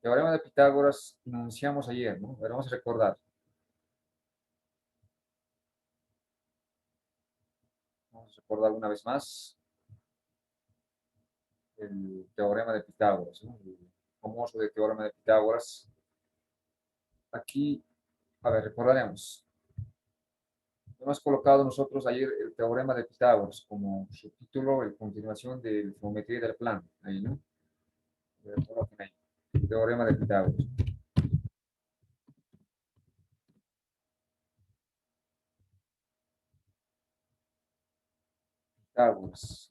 Teorema de Pitágoras enunciamos ayer, ¿no? Pero vamos a recordar. Vamos a recordar una vez más el teorema de Pitágoras, ¿no? El famoso de teorema de Pitágoras. Aquí, a ver, recordaremos. Hemos colocado nosotros ayer el teorema de Pitágoras como subtítulo, en continuación de geometría del plano. Ahí, ¿no? Ahí. El teorema de Pitágoras. Pitágoras.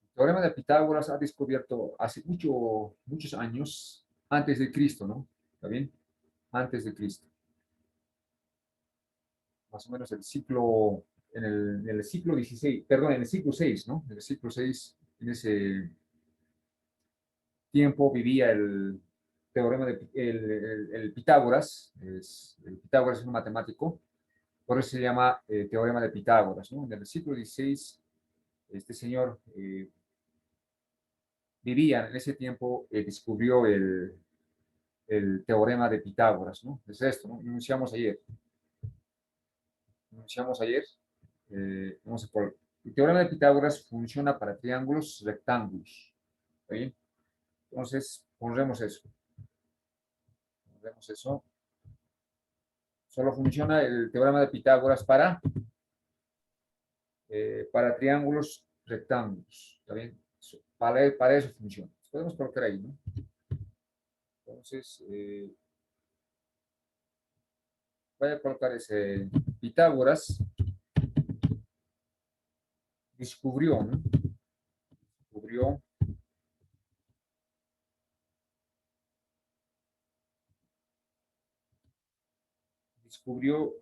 El teorema de Pitágoras ha descubierto hace muchos años antes de Cristo, ¿no? ¿Está bien? Antes de Cristo. Más o menos en el siglo XVI, perdón, en el siglo VI, ¿no? En el siglo VI, en ese tiempo vivía el teorema de el Pitágoras. El Pitágoras es un matemático, por eso se llama teorema de Pitágoras, ¿no? En el siglo XVI, este señor vivía en ese tiempo, descubrió el teorema de Pitágoras, ¿no? Es esto, ¿no? Enunciamos ayer, vamos a por, el teorema de Pitágoras funciona para triángulos rectángulos. ¿Está bien? Entonces, pondremos eso. Pondremos eso. Solo funciona el teorema de Pitágoras para triángulos rectángulos. ¿Está bien? Para eso funciona. Podemos colocar ahí, ¿no? Entonces, voy a colocar ese Pitágoras descubrió, ¿no? Descubrió descubrió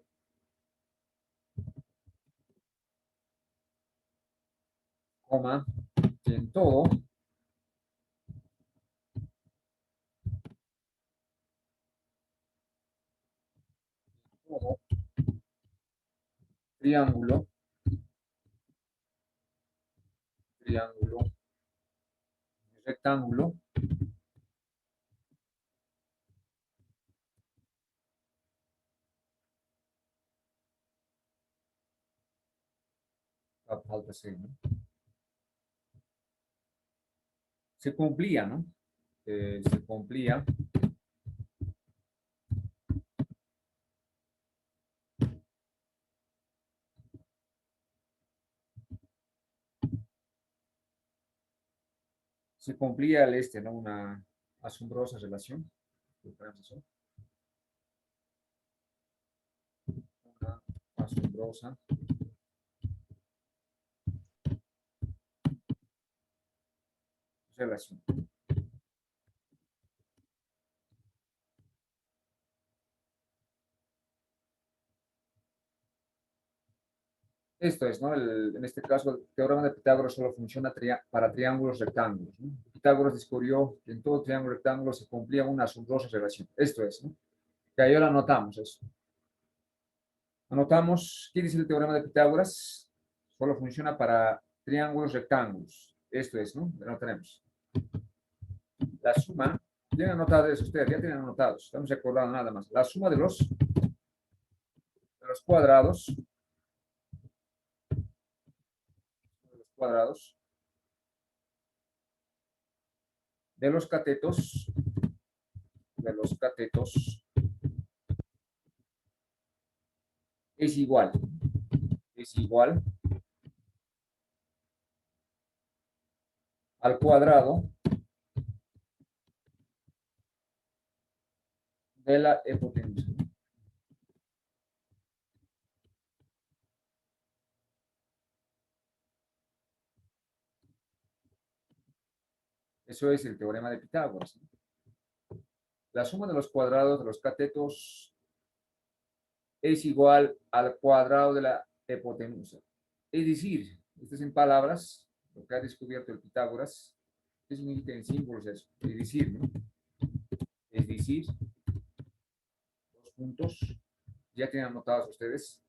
coma, que en todo triángulo, triángulo, rectángulo, falta C, ¿no? Se cumplía, ¿no? Se cumplía, se cumplía el ¿no? Una asombrosa relación. Una asombrosa relación. Esto es, ¿no? En este caso, el teorema de Pitágoras solo funciona para triángulos rectángulos, ¿no? Pitágoras descubrió que en todo triángulo rectángulo se cumplía una asombrosa relación. Esto es, ¿no? Que ahí ahora anotamos eso. Anotamos, ¿qué dice el teorema de Pitágoras? Solo funciona para triángulos rectángulos. Esto es, ¿no? Ya lo tenemos. La suma, tienen anotado eso ustedes, ya tienen anotados. Estamos recordando nada más. La suma de los cuadrados, de los catetos es igual al cuadrado de la hipotenusa. Eso es el teorema de Pitágoras. La suma de los cuadrados de los catetos es igual al cuadrado de la hipotenusa. Es decir, esto es en palabras, lo que ha descubierto el Pitágoras. ¿Qué significa en símbolos eso? Es decir, ¿no? Es decir, dos puntos, ya tienen anotados ustedes.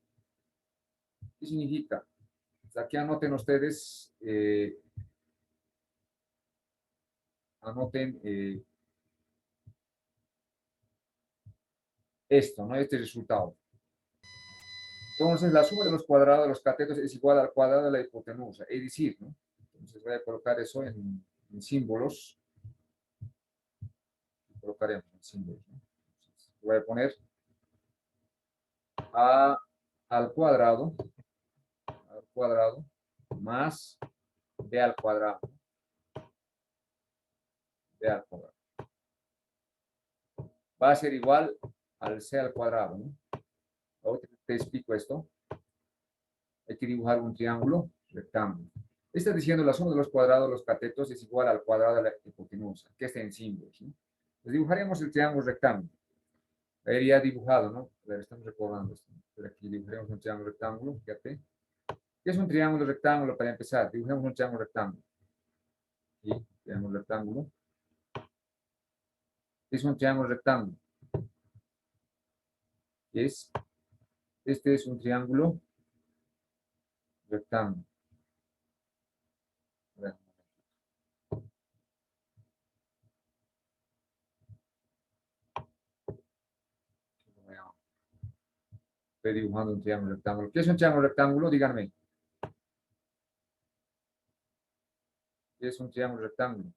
¿Qué significa? Pues aquí anoten ustedes, anoten esto, ¿no? Este resultado. Entonces, la suma de los cuadrados de los catetos es igual al cuadrado de la hipotenusa, es decir, ¿no? Entonces, voy a colocar eso en símbolos. Colocaremos en símbolos, ¿no? Entonces, voy a poner a al cuadrado más b al cuadrado, va a ser igual al c al cuadrado, ¿no? Ahora te explico esto. Hay que dibujar un triángulo rectángulo. Está diciendo la suma de los cuadrados de los catetos es igual al cuadrado de la hipotenusa, que está en símbolos, ¿no? Pues dibujaremos el triángulo rectángulo. Ahí ya dibujado, ¿no? A ver, estamos recordando esto. Pero aquí dibujaremos un triángulo rectángulo, fíjate. ¿Qué es un triángulo rectángulo para empezar? Dibujemos un triángulo rectángulo. ¿Sí? Triángulo rectángulo. ¿Qué es un triángulo rectángulo? Este es un triángulo rectángulo. A ver. Estoy dibujando un triángulo rectángulo. ¿Qué es un triángulo rectángulo? Díganme. ¿Qué es un triángulo rectángulo?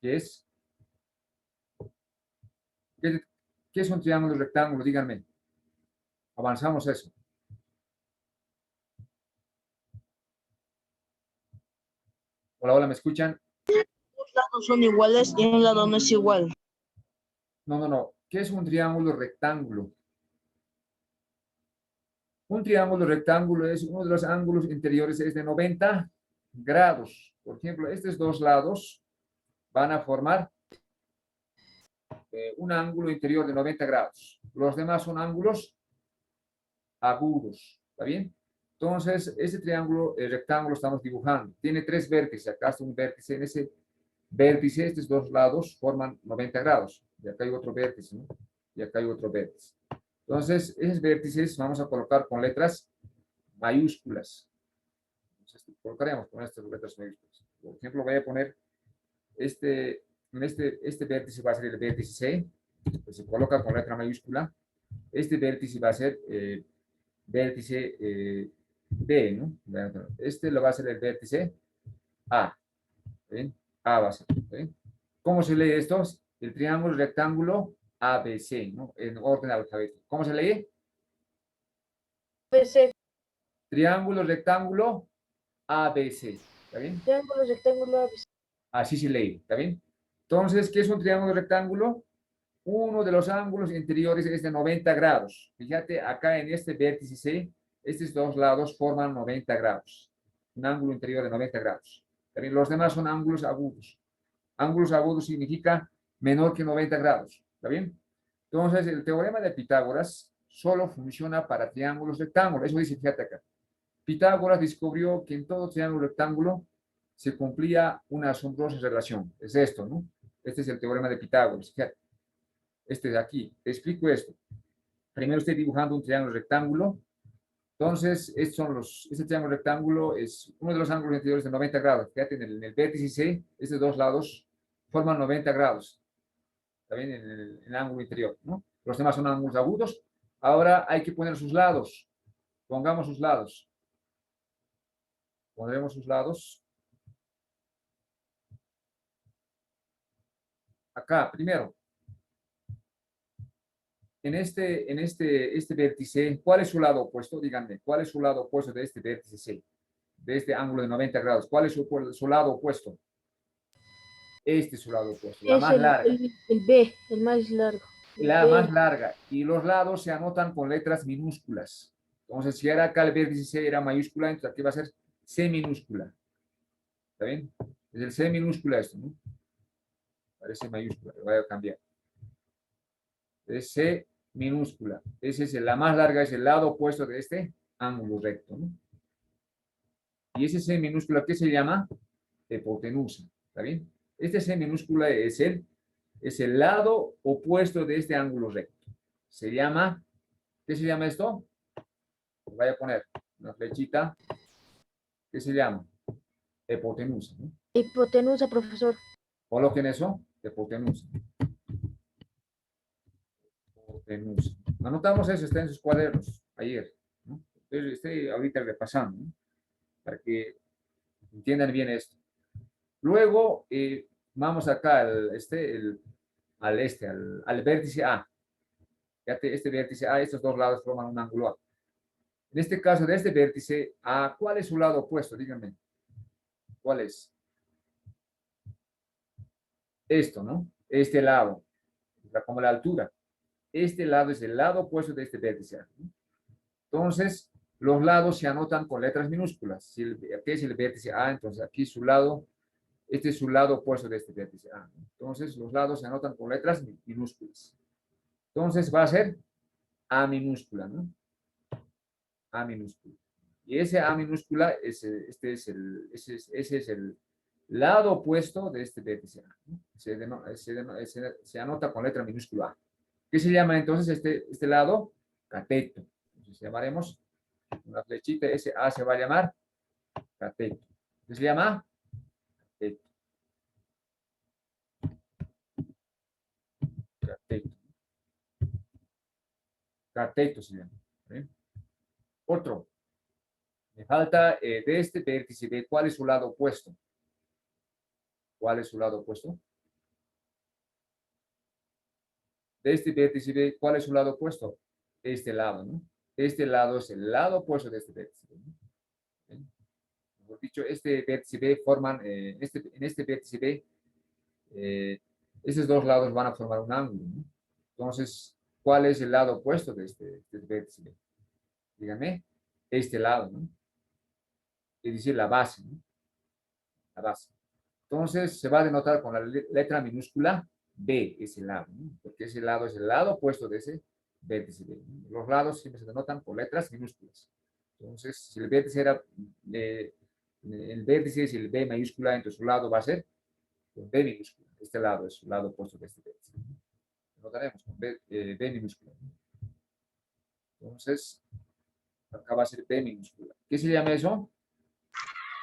¿Qué es? ¿Qué es un triángulo rectángulo? Díganme. Avanzamos eso. Hola, hola, ¿me escuchan? Los lados son iguales y un lado no es igual. No. ¿Qué es un triángulo rectángulo? Un triángulo rectángulo es uno de los ángulos interiores es de 90 grados. Por ejemplo, estos dos lados van a formar un ángulo interior de 90 grados. Los demás son ángulos agudos. ¿Está bien? Entonces, ese triángulo rectángulo estamos dibujando. Tiene tres vértices. Acá está un vértice. En ese vértice, estos dos lados forman 90 grados. Y acá hay otro vértice, ¿no? Y acá hay otro vértice. Entonces, esos vértices vamos a colocar con letras mayúsculas. Entonces, colocaremos con estas letras mayúsculas. Por ejemplo, voy a poner este vértice va a ser el vértice C, pues se coloca con letra mayúscula. Este vértice va a ser vértice B, ¿no? Este lo va a ser el vértice A. ¿Ven? A va a ser. ¿Ven? ¿Cómo se lee esto? El triángulo rectángulo ABC, ¿no? En orden alfabético. ¿Cómo se lee? ABC. Triángulo rectángulo ABC. ¿Está bien? Triángulo, rectángulo, ABC. Así se lee. ¿Está bien? Entonces, ¿qué es un triángulo rectángulo? Uno de los ángulos interiores es de 90 grados. Fíjate, acá en este vértice C, estos dos lados forman 90 grados. Un ángulo interior de 90 grados. También los demás son ángulos agudos. Ángulos agudos significa menor que 90 grados. ¿Está bien? Entonces, el teorema de Pitágoras solo funciona para triángulos rectángulos. Eso dice, fíjate acá. Pitágoras descubrió que en todo triángulo rectángulo se cumplía una asombrosa relación. Es esto, ¿no? Este es el teorema de Pitágoras. Fíjate. Este de aquí. Te explico esto. Primero estoy dibujando un triángulo rectángulo. Entonces, este triángulo rectángulo es uno de los ángulos interiores de 90 grados. Fíjate, en el vértice C, estos dos lados forman 90 grados. También en el ángulo interior, ¿no? Los demás son ángulos agudos. Ahora hay que poner sus lados. Pongamos sus lados. Pondremos sus lados. Acá, primero. Este vértice, ¿cuál es su lado opuesto? Díganme, ¿cuál es su lado opuesto de este vértice C? De este ángulo de 90 grados. ¿Cuál es su lado opuesto? Este es su lado opuesto, la Es más larga. el B, el más largo. La más larga. Y los lados se anotan con letras minúsculas. Entonces, si era acá el vértice C era mayúscula, entonces aquí va a ser C minúscula. ¿Está bien? Es el C minúscula esto, ¿no? Parece mayúscula, lo voy a cambiar. Es C minúscula. Esa es la más larga, es el lado opuesto de este ángulo recto, ¿no? Y ese C minúscula, ¿qué se llama? Hipotenusa. ¿Está bien? Este C minúscula es el lado opuesto de este ángulo recto. se llama, ¿qué se llama esto? Voy a poner una flechita. ¿Qué se llama? Hipotenusa, ¿no? Hipotenusa, profesor. Coloquen eso, hipotenusa. Hipotenusa. Anotamos eso, está en sus cuadernos ayer, ¿no? Entonces, estoy ahorita repasando, ¿no? Para que entiendan bien esto. Luego, vamos acá al vértice A. Fíjate, este vértice A, estos dos lados forman un ángulo A. En este caso, de este vértice A, ¿cuál es su lado opuesto? Díganme. ¿Cuál es? Esto, ¿no? Este lado, como la altura. Este lado es el lado opuesto de este vértice A, ¿no? Entonces, los lados se anotan con letras minúsculas. Si aquí es el vértice A, entonces aquí su lado, este es su lado opuesto de este vértice A, ¿no? Entonces, los lados se anotan con letras minúsculas. Entonces, va a ser A minúscula, ¿no? A minúscula. Y ese A minúscula, ese es el lado opuesto de este vértice A, ¿no? Se anota con letra minúscula A. ¿Qué se llama entonces este lado? Cateto. Entonces llamaremos una flechita, ese A se va a llamar cateto. ¿Qué se llama? Cateto. Cateto. Cateto se llama. ¿Sí? Otro. Me falta de este vértice B, ¿cuál es su lado opuesto? ¿Cuál es su lado opuesto? De este vértice B, ¿cuál es su lado opuesto? Este lado, ¿no? Este lado es el lado opuesto de este vértice B, ¿no? ¿Sí? Mejor dicho, este vértice B forman, en este vértice B, esos dos lados van a formar un ángulo, ¿no? Entonces, ¿cuál es el lado opuesto de este vértice B? Dígame, este lado, ¿no? Es decir, la base, ¿no? La base. Entonces, se va a denotar con la letra minúscula B, ese lado, ¿no? Porque ese lado es el lado opuesto de ese vértice B, ¿no? Los lados siempre se denotan con letras minúsculas. Entonces, si el vértice era, el vértice es el B mayúscula, entonces su lado va a ser con B minúscula. Este lado es el lado opuesto de este vértice. Notaremos con B minúscula. Entonces, acá va a ser B minúscula. ¿Qué se llama eso?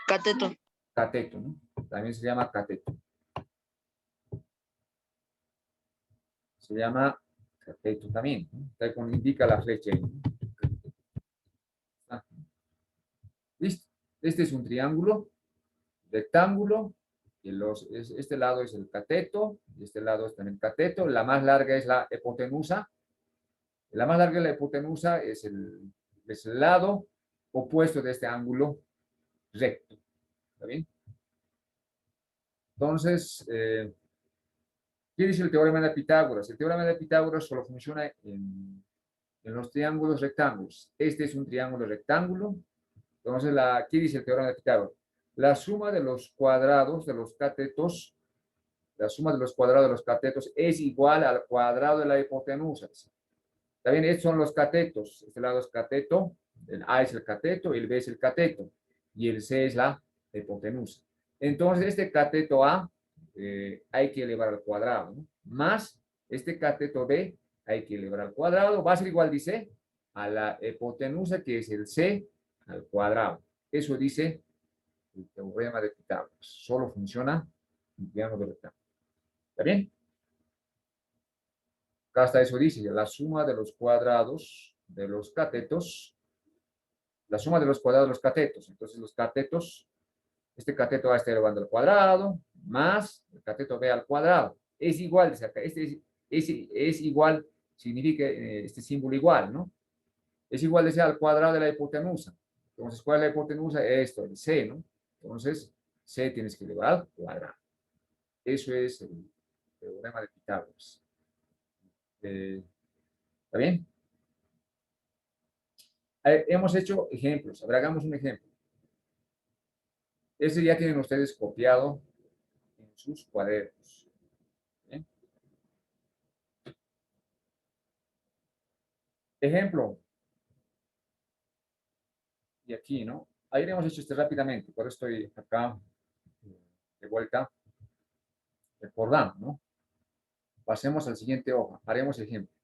Cateto. Cateto, ¿no? También se llama cateto. Se llama cateto también, ¿no? Tal como indica la flecha ahí, ¿no? Ah, ¿listo? Este es un triángulo, rectángulo, y este lado es el cateto, y este lado es también cateto. La más larga es la hipotenusa. La más larga de la hipotenusa es el lado opuesto de este ángulo recto. ¿Está bien? Entonces, ¿qué dice el teorema de Pitágoras? El teorema de Pitágoras solo funciona en los triángulos rectángulos. Este es un triángulo rectángulo. Entonces, ¿qué dice el teorema de Pitágoras? La suma de los cuadrados de los catetos, la suma de los cuadrados de los catetos es igual al cuadrado de la hipotenusa. Está bien, estos son los catetos. Este lado es cateto, el A es el cateto, el B es el cateto y el C es la hipotenusa. Entonces, este cateto A hay que elevar al cuadrado, ¿no? Más este cateto B hay que elevar al cuadrado. Va a ser igual, dice, a la hipotenusa, que es el C al cuadrado. Eso dice el teorema de Pitágoras. Solo funciona en triángulo rectángulo. ¿Está bien? Acá está, eso dice, la suma de los cuadrados de los catetos, la suma de los cuadrados de los catetos. Entonces, los catetos, este cateto va a estar elevando al cuadrado, más el cateto B al cuadrado. Es igual, dice acá, es igual, significa este símbolo igual, ¿no? Es igual, dice, al cuadrado de la hipotenusa. Entonces, ¿cuál es la hipotenusa? Esto, el C, ¿no? Entonces, C tienes que elevar al cuadrado. Eso es el teorema de Pitágoras. ¿Está bien? Hemos hecho ejemplos. A ver, hagamos un ejemplo. Este ya tienen ustedes copiado en sus cuadernos. ¿Bien? Ejemplo. Y aquí, ¿no? Ayer hemos hecho este rápidamente, por eso estoy acá de vuelta recordando, ¿no? Pasemos al siguiente hoja. Haremos ejemplo.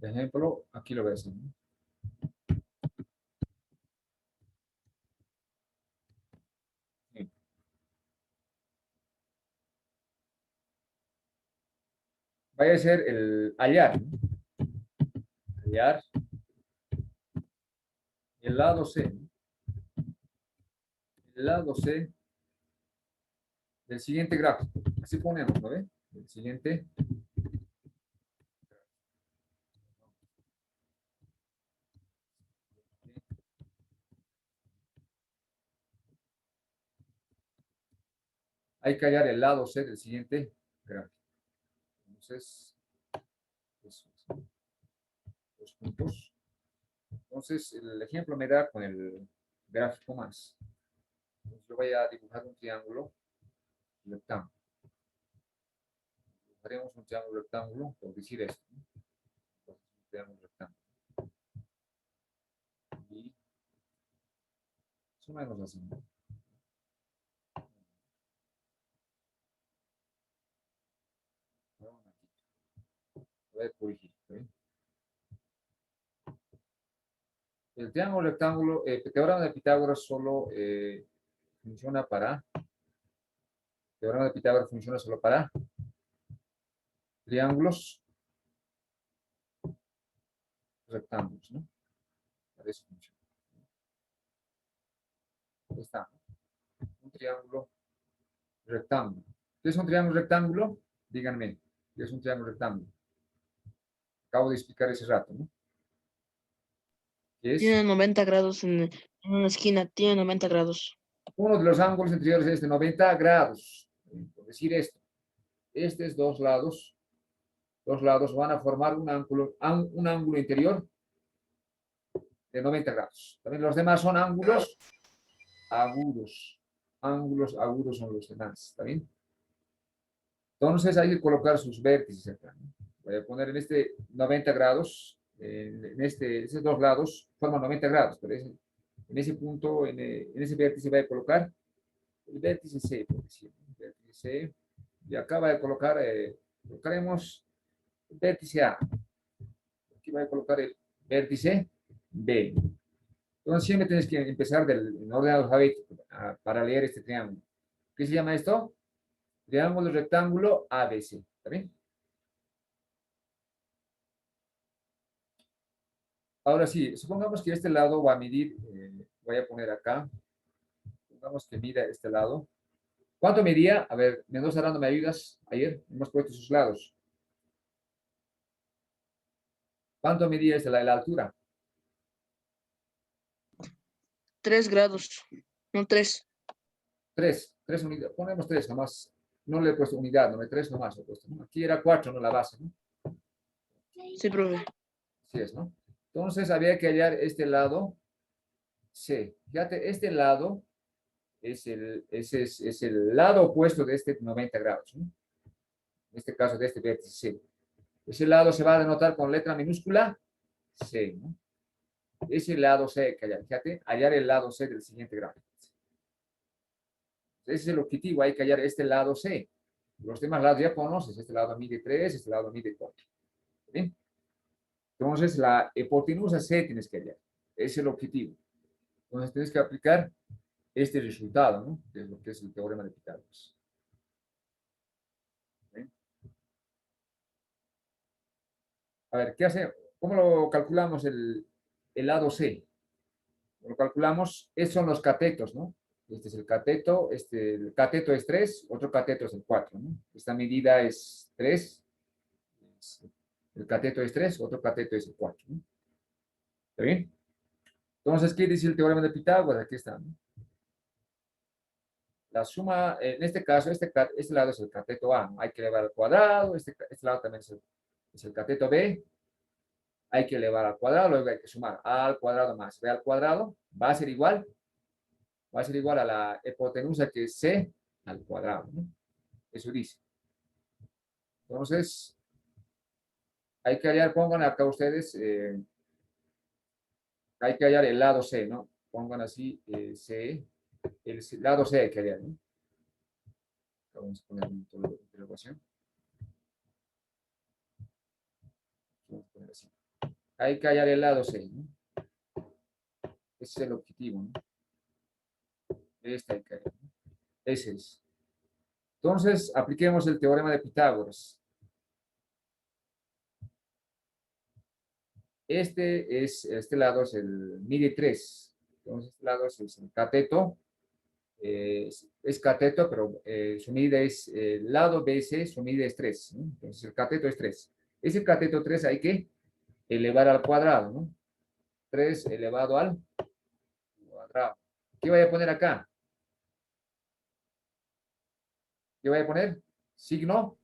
Por ejemplo, aquí lo ves, ¿no? Sí. Vaya a ser el hallar, ¿no? Hallar el lado C, ¿no? El lado C del siguiente gráfico. Así ponemos, ¿no ve? El siguiente. Hay que hallar el lado C del siguiente gráfico. Entonces, eso es, ¿no? Los puntos. Entonces, el ejemplo me da con el gráfico más. Entonces, yo voy a dibujar un triángulo rectángulo. Dibujaremos un triángulo rectángulo, por decir esto, ¿no? Entonces, un triángulo rectángulo. Y más o menos así, ¿no? Voy a corregir, ¿sí? El triángulo rectángulo, el teorema de Pitágoras solo funciona para, el teorema de Pitágoras funciona solo para triángulos rectángulos, ¿no? Para eso funciona. Ahí está, ¿no? Un triángulo rectángulo. ¿Qué es un triángulo rectángulo? Díganme, ¿qué es un triángulo rectángulo? Acabo de explicar ese rato, ¿no? ¿Qué es? Tiene 90 grados en una esquina, tiene 90 grados. Uno de los ángulos interiores es de 90 grados. Por decir esto, estos dos lados van a formar un ángulo interior de 90 grados. También los demás son ángulos agudos. Ángulos agudos son los demás. ¿Está bien? Entonces hay que colocar sus vértices acá, ¿no? Voy a poner en este 90 grados, esos dos lados forman 90 grados, pero en ese punto, en ese vértice voy a colocar el vértice C, por decir, ¿no? El vértice C, y acá voy a colocar, colocaremos el vértice A. Aquí voy a colocar el vértice B. Entonces siempre tienes que empezar en orden alfabético para leer este triángulo. ¿Qué se llama esto? Triángulo rectángulo ABC. ¿Está bien? Ahora sí, supongamos que este lado va a medir, voy a poner acá, supongamos que mida este lado. ¿Cuánto medía? A ver, Mendoza Arando, ¿me ayudas? Ayer hemos puesto sus lados. ¿Cuánto medía la altura? 3 grados, no 3. Tres unidades, ponemos tres nomás. No le he puesto unidad, no, tres nomás he puesto, ¿no? Aquí era cuatro, no la base, ¿no? Sí, profe. Así es, ¿no? Entonces había que hallar este lado C. Fíjate, este lado es el lado opuesto de este 90 grados, ¿no? En este caso de este vértice C. Ese lado se va a denotar con letra minúscula C, ¿no? Ese lado C que hallar. Fíjate, hallar el lado C del siguiente gráfico. Ese es el objetivo, hay que hallar este lado C. Los demás lados ya conoces, este lado mide 3, este lado mide 4. ¿Sí? Entonces, la hipotenusa C tienes que hallar. Ese es el objetivo. Entonces, tienes que aplicar este resultado, ¿no? Que es lo que es el teorema de Pitágoras. ¿Sí? A ver, ¿qué hace? ¿Cómo lo calculamos el lado C? Lo calculamos, estos son los catetos, ¿no? Este es el cateto, el cateto es 3, otro cateto es el 4, ¿no? Esta medida es 3, el cateto es 3, otro cateto es el 4, ¿no? ¿Está bien? Entonces, ¿qué dice el teorema de Pitágoras? Aquí está, ¿no? La suma, en este caso, este lado es el cateto A, ¿no? Hay que elevar al cuadrado, este lado también es el cateto B, hay que elevar al cuadrado, luego hay que sumar A al cuadrado más B al cuadrado, va a ser igual a la hipotenusa que es C al cuadrado, ¿no? Eso dice. Entonces, hay que hallar, pongan acá ustedes, hay que hallar el lado C, ¿no? Pongan así, C, el lado C hay que hallar, ¿no? Vamos a poner un tono de interrogación. Vamos a poner así. hay que hallar el lado C, ¿no? Ese es el objetivo, ¿no? Este hay que hallar, ¿no? Ese es. Entonces, apliquemos el teorema de Pitágoras. Este lado es el mide 3. Entonces, este lado es el cateto. Es cateto, pero su medida es el lado BC, su medida es 3, ¿no? Entonces, el cateto es 3. Ese cateto 3 hay que elevar al cuadrado, ¿no? 3 elevado al cuadrado. ¿Qué voy a poner acá? ¿Qué voy a poner? Signo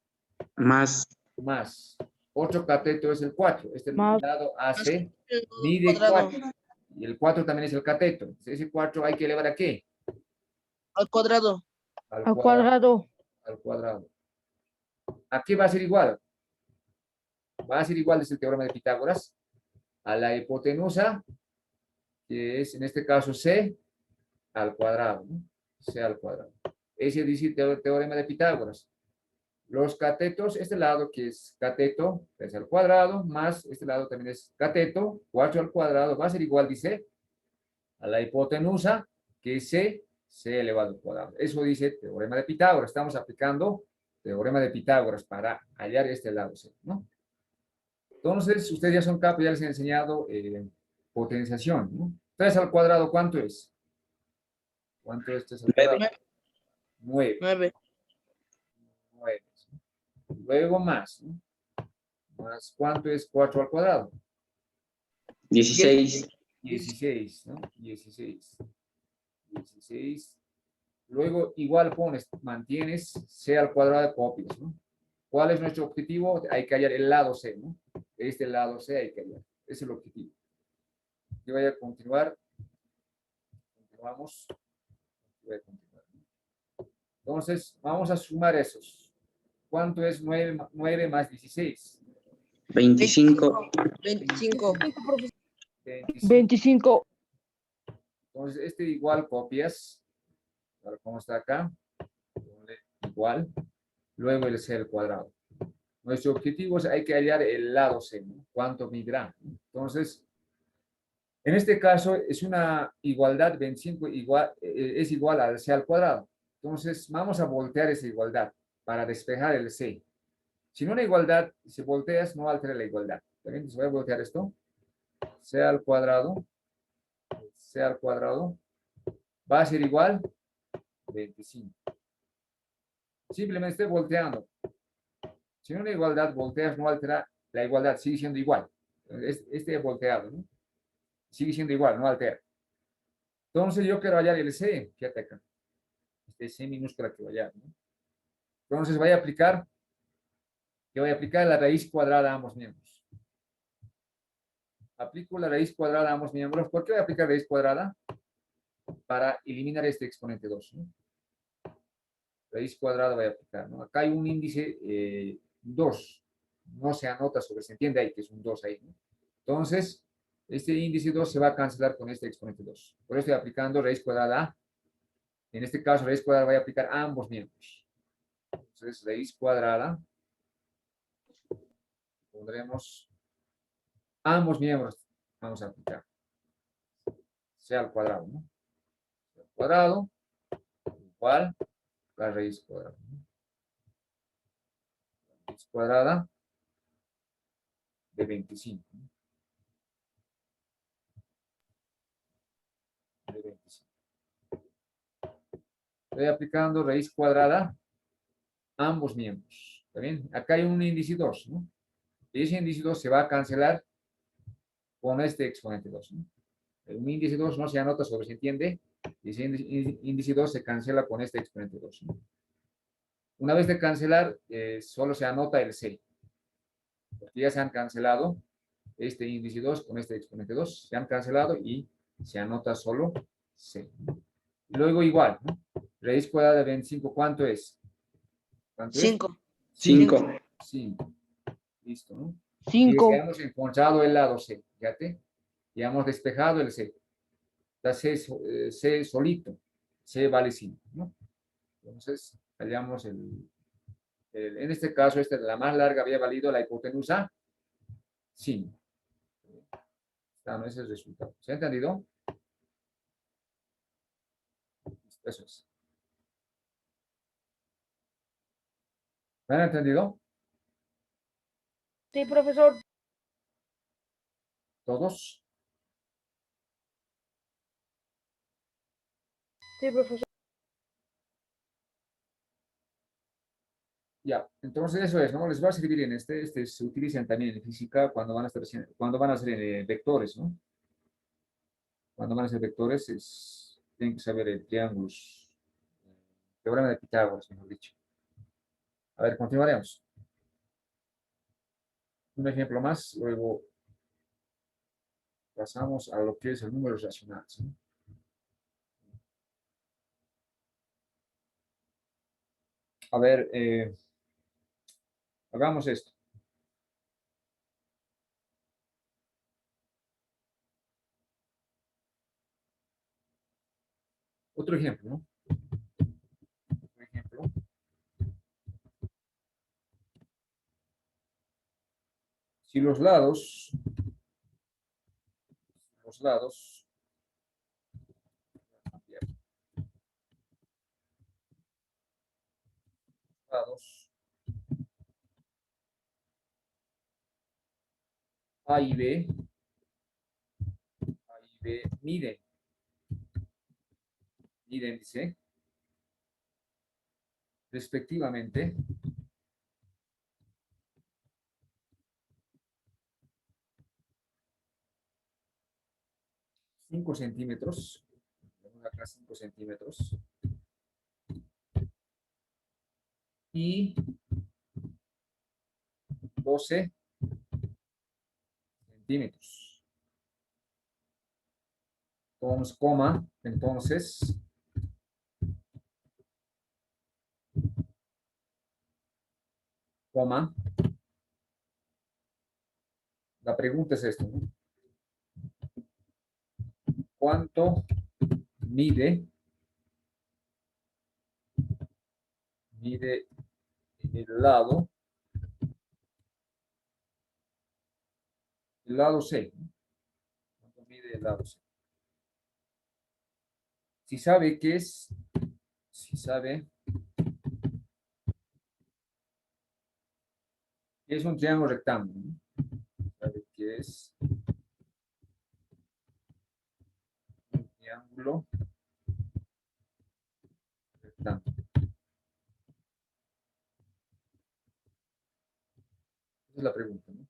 Más más. Otro cateto es el 4. Este Más lado AC el mide cuadrado. 4. Y el 4 también es el cateto. Entonces, ese 4 hay que elevar a qué? Al cuadrado. Al Al cuadrado. cuadrado. Al cuadrado. ¿A qué va a ser igual? Va a ser igual, es el teorema de Pitágoras, a la hipotenusa, que es en este caso C al cuadrado, ¿no? C al cuadrado. Ese dice el teorema de Pitágoras. Los catetos, este lado que es cateto, es al cuadrado, más este lado también es cateto, 4 al cuadrado, va a ser igual, dice, a la hipotenusa, que es C elevado al cuadrado. Eso dice el teorema de Pitágoras. Estamos aplicando teorema de Pitágoras para hallar este lado C, ¿no? Entonces, ustedes ya son capaces, ya les he enseñado potenciación, ¿no? 3 al cuadrado, ¿cuánto es? ¿Cuánto es 3 al cuadrado? 9. 9. 9. Luego más, ¿no? Más, ¿cuánto es 4 al cuadrado? 16. 16, ¿no? 16. 16. Luego, igual pones, mantienes C al cuadrado de copias, ¿no? ¿Cuál es nuestro objetivo? Hay que hallar el lado C, ¿no? Este lado C hay que hallar. Ese es el objetivo. Yo voy a continuar. Continuamos. Voy a continuar. Entonces, vamos a sumar esos. ¿Cuánto es 9 más 16? 25. 25. 25. 25. Entonces, este igual copias. Ahora, ¿cómo está acá? Igual. Luego el C al cuadrado. Nuestro objetivo es hay que hallar el lado C, ¿no? ¿Cuánto midrá? Entonces, en este caso es una igualdad 25 igual, es igual al C al cuadrado. Entonces, vamos a voltear esa igualdad para despejar el C. Si no una igualdad, si volteas, no altera la igualdad. Entonces voy a voltear esto. C al cuadrado. C al cuadrado. Va a ser igual 25. Simplemente estoy volteando. Si no una igualdad volteas, no altera la igualdad, sigue siendo igual. Este volteado, ¿no? Sigue siendo igual, no altera. Entonces yo quiero hallar el C. Fíjate acá. Este C minúscula que voy a hallar, ¿no? Entonces voy a aplicar la raíz cuadrada a ambos miembros. Aplico la raíz cuadrada a ambos miembros. ¿Por qué voy a aplicar raíz cuadrada? Para eliminar este exponente 2, ¿no? Raíz cuadrada voy a aplicar, ¿no? Acá hay un índice 2. No se anota sobre, se entiende ahí que es un 2 ahí, ¿no? Entonces, este índice 2 se va a cancelar con este exponente 2. Por eso estoy aplicando raíz cuadrada A. En este caso, raíz cuadrada voy a aplicar a ambos miembros. Entonces, raíz cuadrada. Pondremos ambos miembros. Vamos a aplicar. C al cuadrado, ¿no? C al cuadrado igual la raíz cuadrada, ¿no? Raíz cuadrada de 25, ¿no? De 25. Estoy aplicando raíz cuadrada a ambos miembros. ¿Está bien? Acá hay un índice 2, ¿no? Y ese índice 2 se va a cancelar con este exponente 2, ¿no? Un índice 2 no se anota sobre, ¿se entiende? Y ese índice 2 se cancela con este exponente 2, ¿no? Una vez de cancelar, solo se anota el C. Porque ya se han cancelado este índice 2 con este exponente 2. Se han cancelado y se anota solo C. Luego igual, ¿no? Raíz cuadrada de 25, ¿cuánto es? ¿Cuánto es? 5. 5. 5. Listo, ¿no? Y 5. ya hemos encontrado el lado C, fíjate. Ya hemos despejado el C. Está C solito. C vale 5, ¿no? Entonces, hallamos en este caso, la más larga había valido la hipotenusa 5. Claro, ese es el resultado. ¿Se ha entendido? Eso es. ¿Me han entendido? Sí, profesor. ¿Todos? Sí, profesor. Ya, entonces eso es, ¿no? Les va a servir en este se utilizan también en física cuando van a estar cuando van a hacer vectores, ¿no? Cuando van a hacer vectores tienen que saber triángulos, teorema de Pitágoras, mejor dicho. A ver, continuaremos. Un ejemplo más, luego pasamos a lo que es el número racional, ¿sí? A ver, hagamos esto. Otro ejemplo, ¿no? Otro ejemplo. Si los lados, lados A y B, miden, dice, respectivamente, 5 centímetros, acá 5 centímetros, y 12 centímetros. Entonces, coma, la pregunta es esto, ¿no? ¿Cuánto mide el lado C? ¿No? ¿Cuánto mide el lado C? Si sabe que es un triángulo rectángulo, ¿no? Sabe que es un triángulo rectángulo. Esa es la pregunta, ¿no?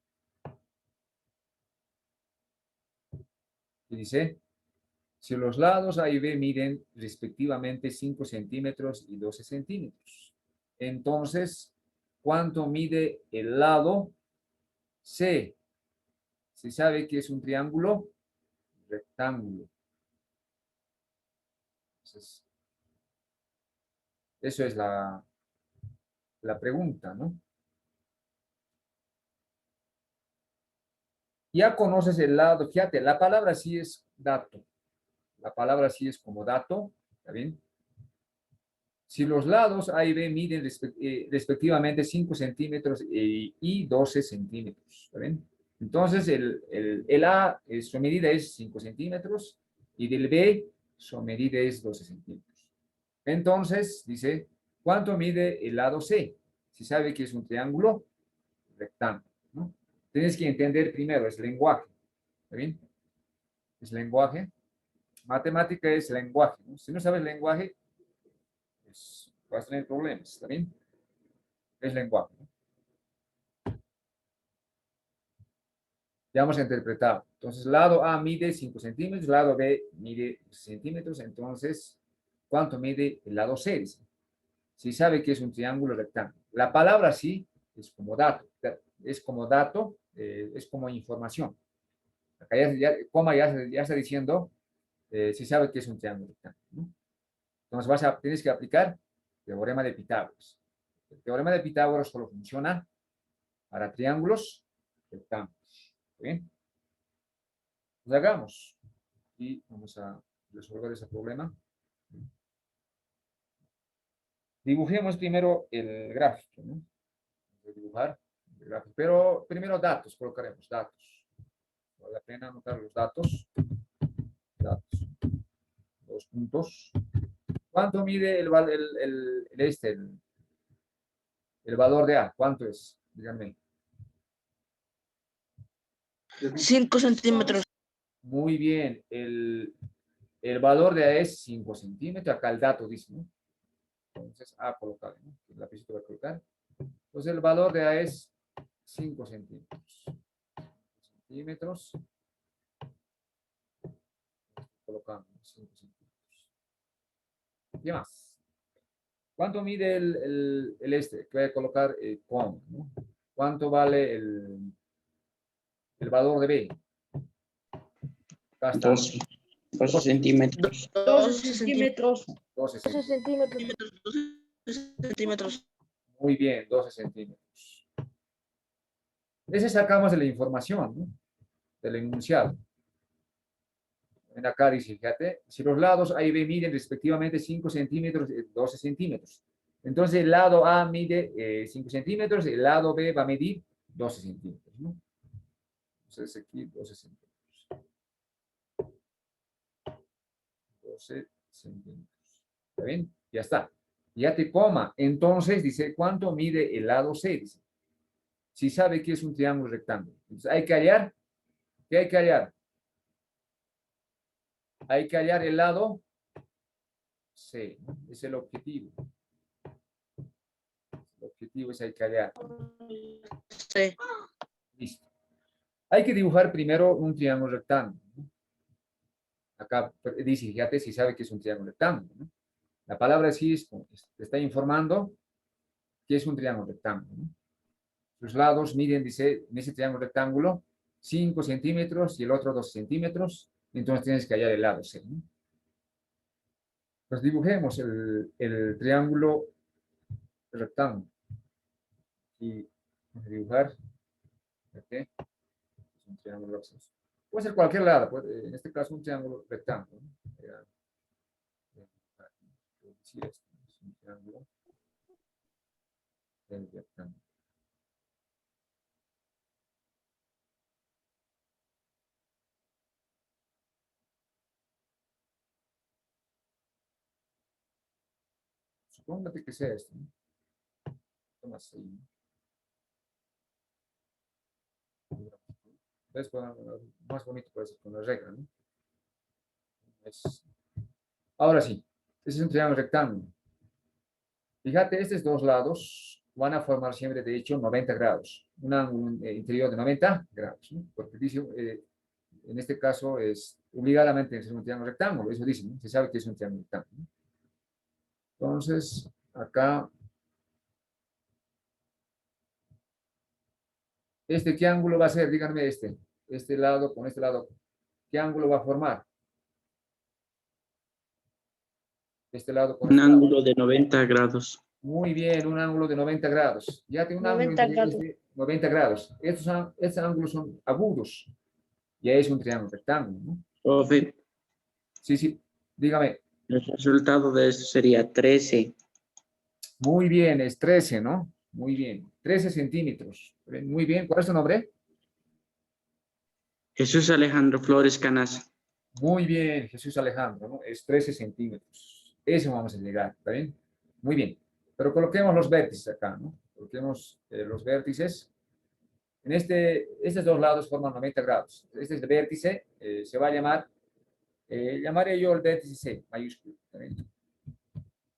Y dice, si los lados A y B miden respectivamente 5 centímetros y 12 centímetros, entonces, ¿cuánto mide el lado C? Se sabe que es un triángulo rectángulo. Entonces, eso es la pregunta, ¿no? Ya conoces el lado, fíjate, la palabra sí es dato. La palabra sí es como dato, ¿está bien? Si los lados A y B miden respectivamente 5 centímetros y 12 centímetros, ¿está bien? Entonces, el A, su medida es 5 centímetros y del B, su medida es 12 centímetros. Entonces, dice, ¿cuánto mide el lado C? Si sabe que es un triángulo rectángulo, ¿no? Tienes que entender primero, es lenguaje, ¿está bien? Es lenguaje. Matemática es lenguaje, ¿no? Si no sabes lenguaje, pues vas a tener problemas, ¿está bien? Es lenguaje, ¿no? Ya hemos interpretado. Entonces, lado A mide 5 centímetros, lado B mide centímetros. Entonces, ¿cuánto mide el lado C? Dice. Si sabe que es un triángulo rectángulo. La palabra sí es como dato, es como información. Acá coma ya está diciendo si sabe que es un triángulo rectángulo, ¿no? Entonces tienes que aplicar el teorema de Pitágoras. El teorema de Pitágoras solo funciona para triángulos rectángulos. ¿Bien? Pues hagamos y vamos a resolver ese problema. Dibujemos primero el gráfico, ¿no? Vamos a dibujar el gráfico, pero primero datos, colocaremos datos. vale la pena anotar los datos. Datos. 2 puntos. ¿Cuánto mide el valor de A? ¿Cuánto es? Díganme. 5 centímetros. Muy bien. El valor de A es 5 centímetros. Acá el dato dice, ¿no? Entonces, A colocar, ¿no? El lapicito va a colocar. Entonces, el valor de A es 5 centímetros. Centímetros. Colocamos 5 centímetros. ¿Qué más? ¿Cuánto mide que voy a colocar coma, ¿no? ¿Cuánto vale el valor de B? Acá está. 12 centímetros. 12 centímetros. 12 12 centímetros. centímetros. 12 centímetros. Muy bien, 12 centímetros. Ese sacamos de la información, ¿no? Del enunciado. En acá dice, fíjate, si los lados A y B miden respectivamente 5 centímetros y 12 centímetros. Entonces el lado A mide 5 centímetros, el lado B va a medir 12 centímetros, ¿no? Entonces aquí 12 centímetros. 12 centímetros. ¿Está bien? Ya está. Ya te coma. Entonces dice, ¿cuánto mide el lado C? Dice. Si sabe que es un triángulo rectángulo. Entonces hay que hallar. ¿Qué hay que hallar? Hay que hallar el lado C, ¿no? Es el objetivo. El objetivo es hay que hallar. Sí. Listo. Hay que dibujar primero un triángulo rectángulo, ¿no? Acá dice, fíjate si sabe que es un triángulo rectángulo, ¿no? La palabra sí te está informando que es un triángulo rectángulo, ¿no? Sus lados miden, dice, en ese triángulo rectángulo, 5 centímetros y el otro 2 centímetros. Entonces tienes que hallar el lado C, ¿no? Pues dibujemos el triángulo rectángulo. Y vamos a dibujar. ¿Okay? Es un triángulo rectángulo. Puede ser cualquier lado, en este caso un triángulo rectángulo, ¿no? Decir esto, es un triángulo rectángulo. Supóngate que sea esto, ¿no? Toma así, ¿no? ¿Ves? Más bonito puede ser con la regla, ¿no? Ahora sí, este es un triángulo rectángulo. Fíjate, estos dos lados van a formar siempre, de hecho, 90 grados. Un ángulo interior de 90 grados, ¿no? Porque dice, en este caso, es obligadamente es un triángulo rectángulo. Eso dice, ¿no? Se sabe que es un triángulo rectángulo, ¿no? Entonces, acá, ¿qué ángulo va a ser? Díganme este lado con este lado. ¿Qué ángulo va a formar? Este lado con Un este lado. ángulo de 90 grados. Muy bien, un ángulo de 90 grados. Ya tiene un ángulo 90 de grados. 90 grados. Estos ángulos son agudos. Ya es un triángulo rectángulo, ¿no? Profe, Sí, sí. Dígame. el resultado de esto sería 13. Muy bien, es 13, ¿no? Muy bien. 13 centímetros. Muy bien. ¿Cuál es tu nombre? Jesús Alejandro Flores Canas. Muy bien, Jesús Alejandro, ¿no? Es 13 centímetros. Eso vamos a llegar, ¿está bien? Muy bien. Pero coloquemos los vértices acá, ¿no? Coloquemos los vértices. En estos dos lados forman 90 grados. Este es el vértice, se va a llamar, llamaré yo el vértice C, mayúsculo. ¿Está bien?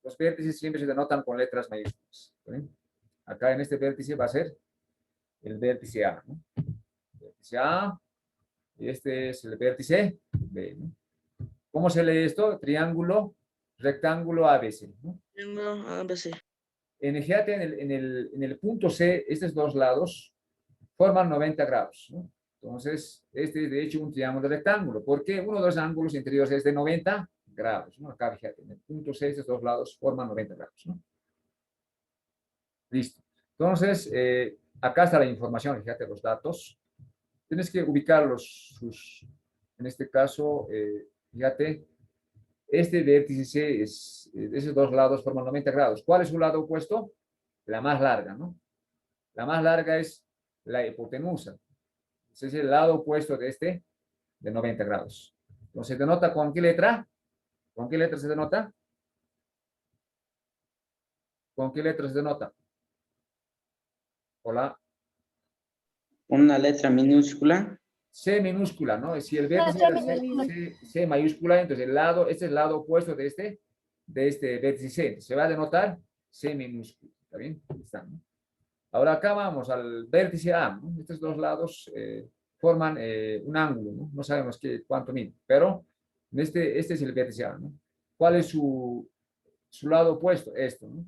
Los vértices siempre se denotan con letras mayúsculas. ¿Está bien? Acá en este vértice va a ser el vértice A, ¿no? Vértice A, y este es el vértice B, ¿no? ¿Cómo se lee esto? Triángulo, rectángulo ABC, ¿no? ABC. Fíjate, en el punto C, estos dos lados forman 90 grados, ¿no? Entonces, este es de hecho un triángulo rectángulo, porque uno de los ángulos interiores es de 90 grados, ¿no? Acá, fíjate, en el punto C, estos dos lados forman 90 grados, ¿no? Listo. Entonces, acá está la información, fíjate, los datos. Tienes que ubicarlos, en este caso, fíjate, este vértice C esos dos lados forman 90 grados. ¿Cuál es su lado opuesto? La más larga, ¿no? La más larga es la hipotenusa. Ese es el lado opuesto de este, de 90 grados. Entonces, ¿se denota con qué letra? ¿Con qué letra se denota? ¿Con qué letra se denota? Hola. Una letra minúscula. C minúscula, ¿no? Si el vértice era C mayúscula, entonces el lado, este es el lado opuesto de este vértice C. Se va a denotar C minúscula. ¿Está bien? Está, ¿no? Ahora acá vamos al vértice A, ¿no? Estos dos lados forman un ángulo, ¿no? No sabemos cuánto mide, pero este es el vértice A, ¿no? ¿Cuál es su lado opuesto? Esto, ¿no?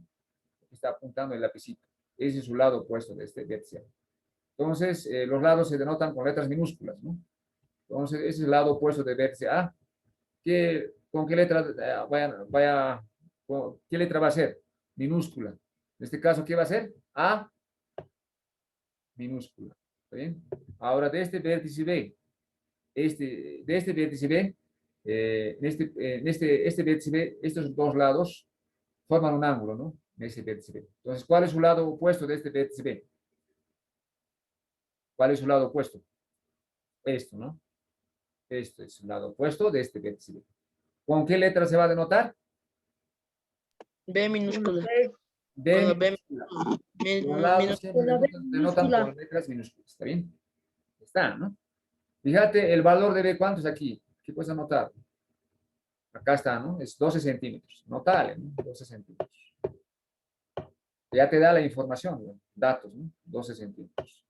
Está apuntando el lapicito. Ese es su lado opuesto de este vértice A. Entonces, los lados se denotan con letras minúsculas, ¿no? Entonces, ese es el lado opuesto de vértice A. ¿Con qué letra qué letra va a ser? Minúscula. En este caso, ¿qué va a ser? A minúscula. ¿Está bien? Ahora, de este vértice B, de este vértice B, este vértice B, estos dos lados forman un ángulo, ¿no? En ese vértice B. Entonces, ¿cuál es su lado opuesto de este vértice B? ¿Cuál es su lado opuesto? Esto, ¿no? Esto es el lado opuesto de este vértice B. ¿Con qué letra se va a denotar? B minúscula. B Con B minúscula. Los lados siempre denotan con letras minúsculas. ¿Está bien? Está, ¿no? Fíjate, el valor de B, ¿cuánto es aquí? ¿Qué puedes anotar? Acá está, ¿no? Es 12 centímetros. Notale, ¿no? 12 centímetros. Ya te da la información, ¿no? Datos, ¿no? 12 centímetros.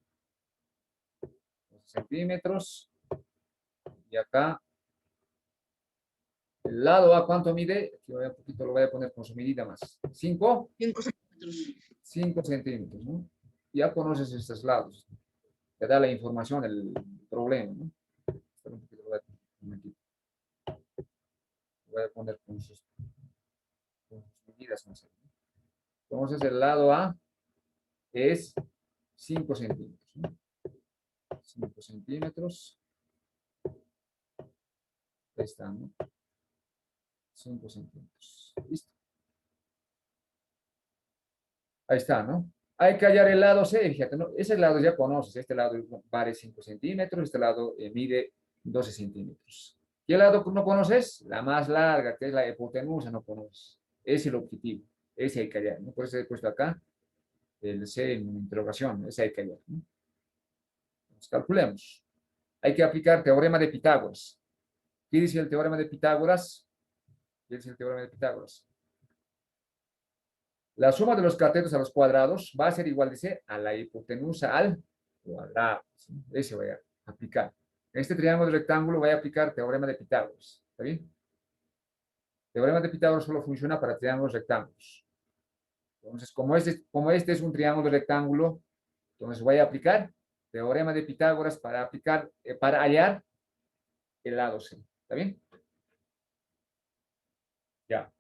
12 centímetros. Y acá, el lado A, ¿cuánto mide? Aquí un poquito lo voy a poner con su medida más. 5. 5 centímetros. 5 centímetros, ¿no? Ya conoces estos lados. Te da la información, el problema, ¿no? Espera un poquito, voy a poner con sus medidas. ¿No? Entonces, el lado A es 5 centímetros, ¿no? 5 centímetros. Ahí está, ¿no? 5 centímetros. Listo. Ahí está, ¿no? Hay que hallar el lado C, fíjate, ¿no? Ese lado ya conoces, este lado vale 5 centímetros, este lado mide 12 centímetros. ¿Qué lado no conoces? La más larga, que es la hipotenusa, no conoces. Ese es el objetivo, ese hay que hallar, ¿no? Por eso he puesto acá el C en interrogación, ese hay que hallar, ¿no? Entonces, calculemos. Hay que aplicar teorema de Pitágoras. ¿Qué dice el teorema de Pitágoras? ¿Qué dice el teorema de Pitágoras? La suma de los catetos a los cuadrados va a ser igual, dice, a la hipotenusa al cuadrado. ¿Sí? Ese voy a aplicar. En este triángulo rectángulo voy a aplicar teorema de Pitágoras. ¿Está bien? Teorema de Pitágoras solo funciona para triángulos rectángulos. Entonces, como este es un triángulo rectángulo, entonces voy a aplicar teorema de Pitágoras para hallar el lado C. ¿Está bien? Ya.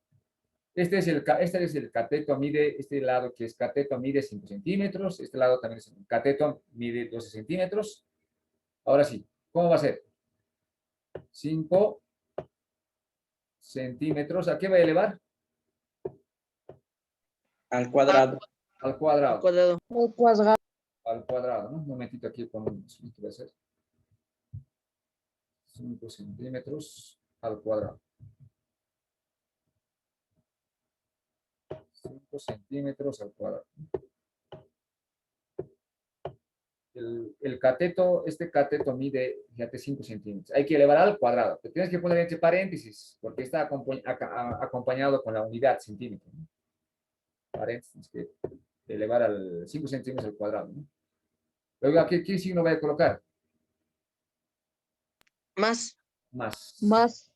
Este es el cateto mide, este lado que es cateto mide 5 centímetros, este lado también es cateto mide 12 centímetros. Ahora sí, ¿cómo va a ser? 5 centímetros, ¿a qué va a elevar? Al cuadrado. Al cuadrado. Cuadrado. Al cuadrado, ¿no? Un momentito aquí con un voy a hacer. 5 centímetros al cuadrado. 5 centímetros al cuadrado. El cateto, este cateto mide, fíjate, 5 centímetros. Hay que elevar al cuadrado. Te tienes que poner entre paréntesis, porque está acompañado con la unidad centímetro, ¿no? Paréntesis, que elevar al 5 centímetros al cuadrado, ¿no? Luego, ¿qué signo voy a colocar? Más. Más.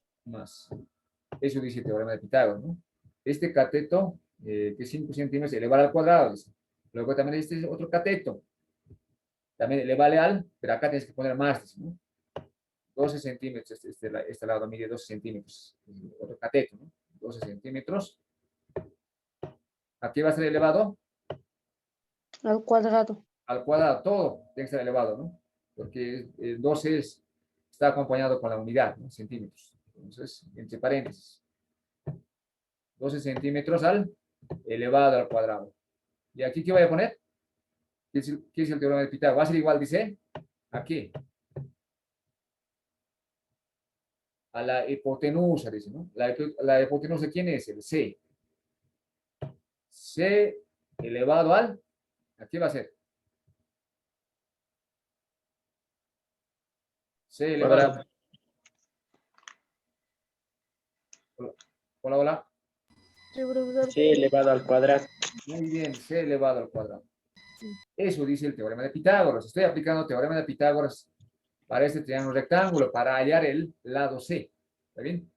Eso dice el teorema de Pitágoras, ¿no? Este cateto, que es 5 centímetros, elevar al cuadrado, dice. Luego también este es otro cateto. También le vale pero acá tienes que poner más, ¿no? 12 centímetros, este lado mide 12 centímetros, otro cateto, ¿no? 12 centímetros. ¿A qué va a ser elevado? Al cuadrado. Al cuadrado, todo tiene que ser elevado, ¿no? Porque el 12 está acompañado con la unidad, ¿no? Centímetros. Entonces, entre paréntesis. 12 centímetros elevado al cuadrado. ¿Y aquí qué voy a poner? ¿Qué es el teorema de Pitágoras? ¿Va a ser igual, dice? ¿A qué? a la hipotenusa, dice, ¿no? La hipotenusa, ¿quién es? El C. C elevado al, ¿aquí va a ser? C elevado Cuadrado. al, hola, hola. C elevado al cuadrado. Muy bien, C elevado al cuadrado. Eso dice el teorema de Pitágoras. Estoy aplicando el teorema de Pitágoras para este triángulo rectángulo, para hallar el lado C. ¿Está bien?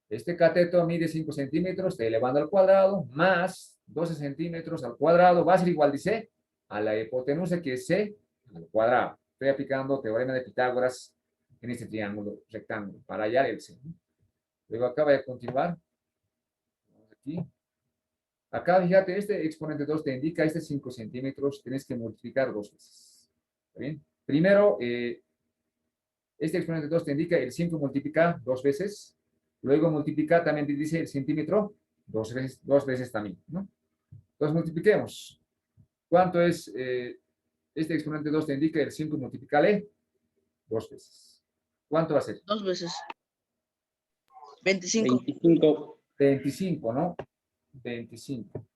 Este cateto mide 5 centímetros, está elevando al cuadrado, más 12 centímetros al cuadrado, va a ser igual, dice, a la hipotenusa, que es C al cuadrado. Estoy aplicando teorema de Pitágoras en este triángulo rectángulo para hallar el C. Luego acá voy a continuar. Vamos aquí. Acá, fíjate, este exponente 2 te indica este 5 centímetros, tienes que multiplicar 2 veces. ¿Está bien? Primero, este exponente 2 te indica el 5 multiplica 2 veces. Luego multiplica, también te dice el centímetro, dos veces también, ¿no? Entonces multipliquemos. ¿Cuánto es? Este exponente 2 te indica el 5 multiplicale 2 veces. ¿Cuánto va a ser? 2 veces. 25. 25. 25, ¿no? 25.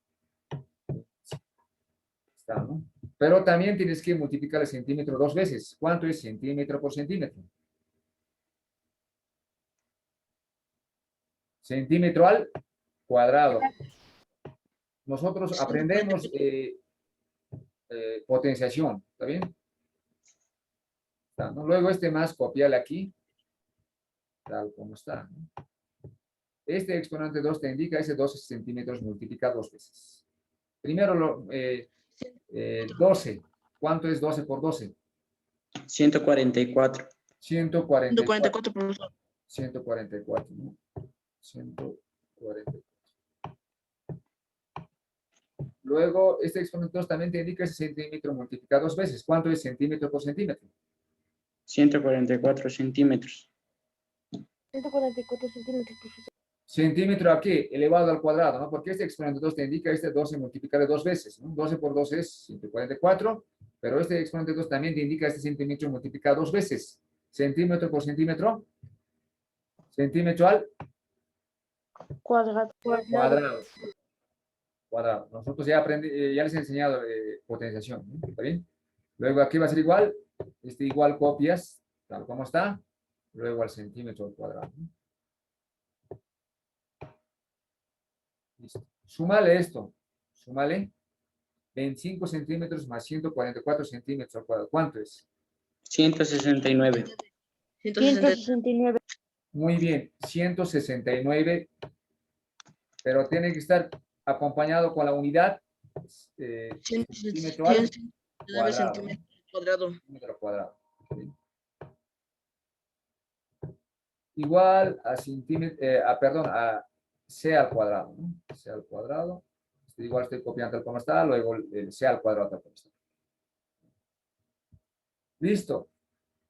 Está, ¿no? Pero también tienes que multiplicar el centímetro 2 veces. ¿Cuánto es centímetro por centímetro? Centímetro al cuadrado. Nosotros aprendemos potenciación, ¿está bien? Está, ¿no? Luego este más, copiarle aquí, tal como está, ¿no? Este exponente 2 te indica ese 12 centímetros multiplica 2 veces. Primero, 12. ¿Cuánto es 12 por 12? 144. 144. 144, profesor. 144, ¿no? 144. Luego, este exponente 2 también te indica ese centímetro multiplica 2 veces. ¿Cuánto es centímetro por centímetro? 144 centímetros. 144 centímetros, profesor. Centímetro aquí, elevado al cuadrado, ¿no? Porque este exponente 2 te indica este 12 multiplicado 2 veces, ¿no? 12 por 2 es 144, pero este exponente 2 también te indica este centímetro multiplicado 2 veces. Centímetro por centímetro. Centímetro al Cuadrado. cuadrado. Cuadrado. Nosotros ya ya les he enseñado potenciación, ¿no? ¿Está bien? Luego aquí va a ser igual, este igual copias, tal como está, luego al centímetro al cuadrado, ¿no? Listo. Súmale esto, súmale 25 centímetros más 144 centímetros al cuadrado. ¿Cuánto es? 169. 160. 169. Muy bien, 169, pero tiene que estar acompañado con la unidad centímetro al 169 cuadrado, ¿no? centímetros cuadrado. Centímetro cuadrado. ¿Sí? Igual a centímetro, perdón, a c al cuadrado, ¿no? C al cuadrado. Igual estoy copiando tal como está, luego el c al cuadrado tal como está. Listo.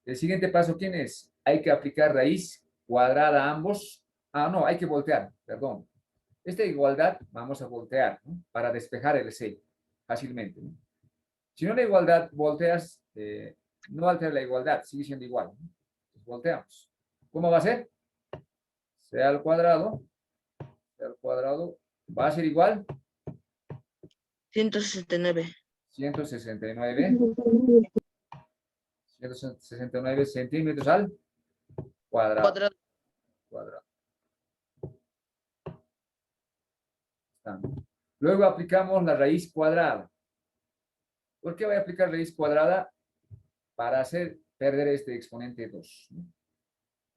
El siguiente paso, ¿quién es? Hay que aplicar raíz cuadrada a ambos. Ah, no, hay que voltear, perdón. Esta igualdad vamos a voltear, ¿no? Para despejar el c fácilmente, ¿no? Si no la igualdad volteas, no altera la igualdad, sigue siendo igual, ¿no? Entonces, volteamos. ¿Cómo va a ser? C al cuadrado va a ser igual 169. 169 centímetros al cuadrado. Cuadrado. Cuadrado. Está, ¿no? Luego aplicamos la raíz cuadrada. ¿Por qué voy a aplicar raíz cuadrada? Para hacer perder este exponente 2, ¿no?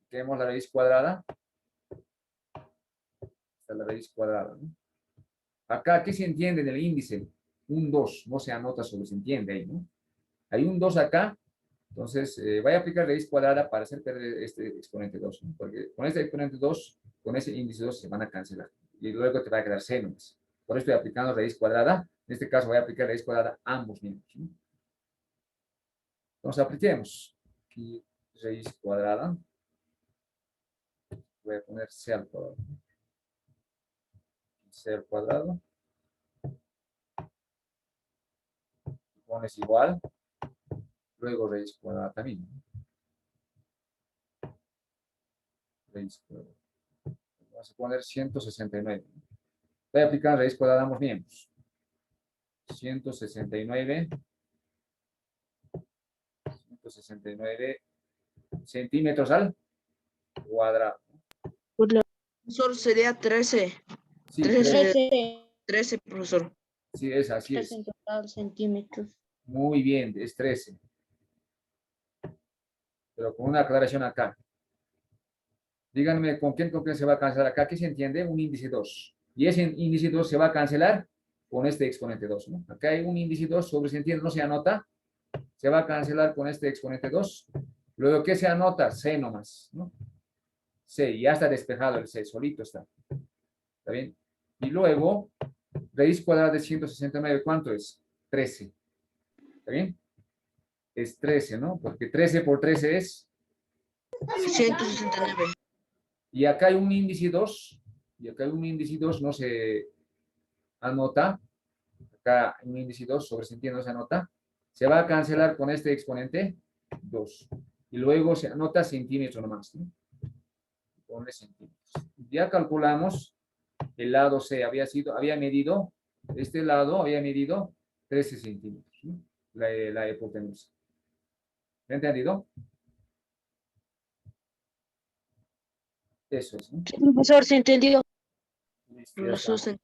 Tenemos la raíz cuadrada. Esta es la raíz cuadrada, ¿no? Acá, ¿qué se entiende en el índice? Un 2, no se anota, solo se entiende ahí, ¿no? Hay un 2 acá, entonces voy a aplicar raíz cuadrada para hacer perder este exponente 2, ¿no? Porque con este exponente 2, con ese índice 2 se van a cancelar. Y luego te va a quedar senos. Por eso estoy aplicando raíz cuadrada. En este caso voy a aplicar raíz cuadrada a ambos miembros, ¿no? Entonces apliquemos. Aquí raíz cuadrada. Voy a poner c al cuadrado. C al cuadrado. Pones igual. Luego raíz cuadrada también, ¿no? Raíz cuadrada. Vamos a poner 169. Voy a aplicar raíz cuadrada de ambos miembros. 169 centímetros al cuadrado. Profesor, sería 13. Sí, 13. 13, profesor. sí, es así 13 es. en total centímetros. Muy bien, es 13. Pero con una aclaración acá. Díganme con quién se va a cancelar acá. ¿Qué se entiende? Un índice 2. Y ese índice 2 se va a cancelar con este exponente 2, ¿no? Acá hay un índice 2, sobre se entiende, no se anota. Se va a cancelar con este exponente 2. Luego, ¿qué se anota? C nomás, ¿no? C, ya está despejado el C, solito está. ¿Está bien? Y luego, raíz cuadrada de 169, ¿cuánto es? 13. ¿Está bien? Es 13, ¿no? Porque 13 por 13 es... 169. Y acá hay un índice 2. Y acá hay un índice 2, no se anota. Acá hay un índice 2, sobre se entiende, no se anota. Se va a cancelar con este exponente 2. Y luego se anota centímetros nomás, ¿no? Ponle centímetros. Ya calculamos el lado C. Había medido, este lado había medido 13 centímetros, ¿no? La hipotenusa. ¿Me ha entendido? Eso es, ¿no? Sí, profesor, ¿se entendió? Listo, ya Profesor, está.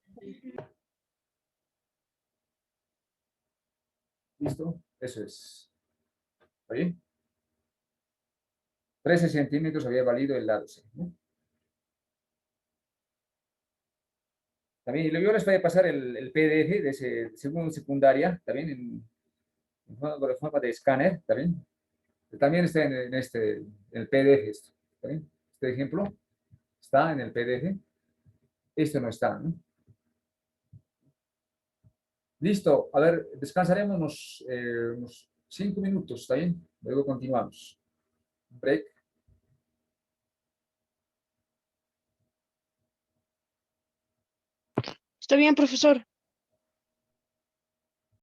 ¿Listo? Eso es. ¿Está bien? 13 centímetros había valido el lado C, ¿no? También, y yo les voy a pasar el PDF de ese segundo secundaria, también en forma de escáner, también. También está en el PDF esto, ¿está bien? Este ejemplo está en el PDF. Esto no está, ¿no? Listo. A ver, descansaremos unos 5 minutos, ¿está bien? Luego continuamos. Break. Está bien, profesor.